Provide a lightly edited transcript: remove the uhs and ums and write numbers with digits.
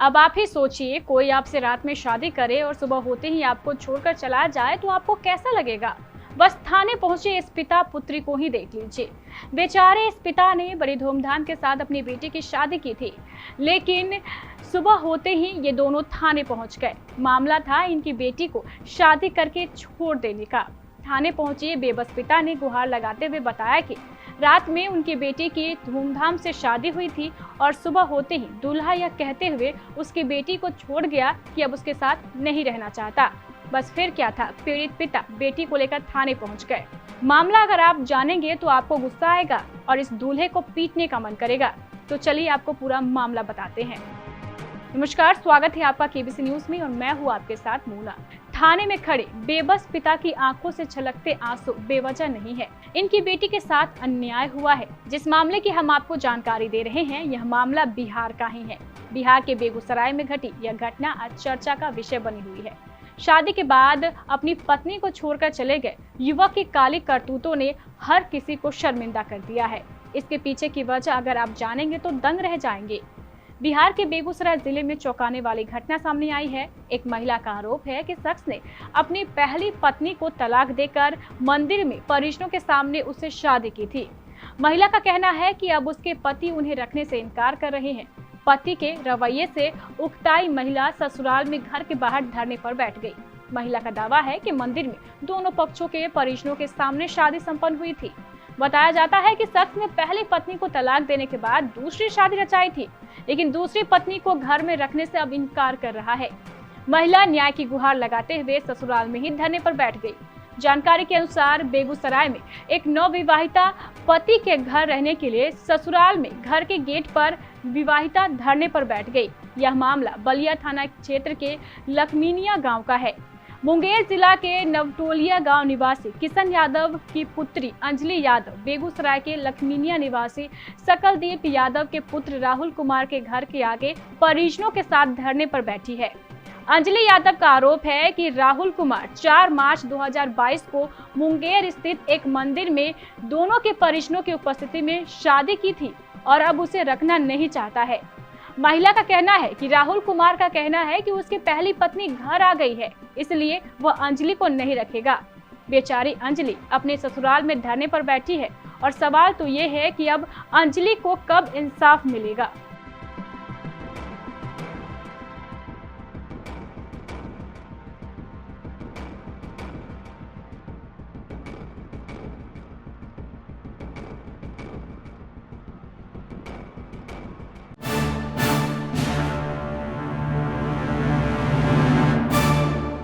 अब आप ही सोचिए, कोई आपसे रात में शादी करे और सुबह होते ही आपको छोड़कर चला जाए तो आपको कैसा लगेगा। बस थाने पहुंचे इस पिता पुत्री को ही देख लीजिए। बेचारे इस पिता ने बड़ी धूमधाम के साथ अपनी बेटी की शादी की थी, लेकिन सुबह होते ही ये दोनों थाने पहुंच गए। मामला था इनकी बेटी को शादी करके छोड़ देने का। थाने पहुंचे बेबस पिता ने गुहार लगाते हुए बताया कि रात में उनकी बेटी की धूमधाम से शादी हुई थी और सुबह होते ही दूल्हा यह कहते हुए उसकी बेटी को छोड़ गया कि अब उसके साथ नहीं रहना चाहता। बस फिर क्या था, पीड़ित पिता बेटी को लेकर थाने पहुंच गए। मामला अगर आप जानेंगे तो आपको गुस्सा आएगा और इस दूल्हे को पीटने का मन करेगा। तो चलिए आपको पूरा मामला बताते हैं। नमस्कार, स्वागत है आपका केबीसी न्यूज में और मैं हूँ आपके साथ मूना। थाने में खड़े बेबस पिता की आंखों से छलकते आंसू बेवजह नहीं है। इनकी बेटी के साथ अन्याय हुआ है। जिस मामले की हम आपको जानकारी दे रहे हैं, यह मामला बिहार का ही है। बिहार के बेगूसराय में घटी यह घटना आज चर्चा का विषय बनी हुई है। शादी के बाद अपनी पत्नी को छोड़कर चले गए युवक की काली करतूतों ने हर किसी को शर्मिंदा कर दिया है। इसके पीछे की वजह अगर आप जानेंगे तो दंग रह जाएंगे। बिहार के बेगूसराय जिले में चौंकाने वाली घटना सामने आई है। एक महिला का आरोप है कि शख्स ने अपनी पहली पत्नी को तलाक देकर मंदिर में परिजनों के सामने उससे शादी की थी। महिला का कहना है कि अब उसके पति उन्हें रखने से इनकार कर रहे हैं। पति के रवैये से उकताई महिला ससुराल में घर के बाहर धरने पर बैठ गई। महिला का दावा है कि मंदिर में दोनों पक्षों के परिजनों के सामने शादी संपन्न हुई थी। बताया जाता है कि शख्स ने पहली पत्नी को तलाक देने के बाद दूसरी शादी रचाई थी, लेकिन दूसरी पत्नी को घर में रखने से अब इनकार कर रहा है। महिला न्याय की गुहार लगाते हुए ससुराल में ही धरने पर बैठ गई। जानकारी के अनुसार बेगूसराय में एक नवविवाहिता पति के घर रहने के लिए ससुराल में घर के गेट पर विवाहिता धरने पर बैठ गई। यह मामला बलिया थाना क्षेत्र के लखमीनिया गांव का है। मुंगेर जिला के नवटोलिया गांव निवासी किशन यादव की पुत्री अंजलि यादव बेगूसराय के लखमीनिया निवासी सकलदीप यादव के पुत्र राहुल कुमार के घर के आगे परिजनों के साथ धरने पर बैठी है। अंजलि यादव का आरोप है कि राहुल कुमार 4 मार्च 2022 को मुंगेर स्थित एक मंदिर में दोनों के परिजनों की उपस्थिति में शादी की थी और अब उसे रखना नहीं चाहता है। महिला का कहना है कि राहुल कुमार का कहना है कि उसकी पहली पत्नी घर आ गई है, इसलिए वह अंजलि को नहीं रखेगा। बेचारी अंजलि अपने ससुराल में धरने पर बैठी है और सवाल तो ये है कि अब अंजलि को कब इंसाफ मिलेगा।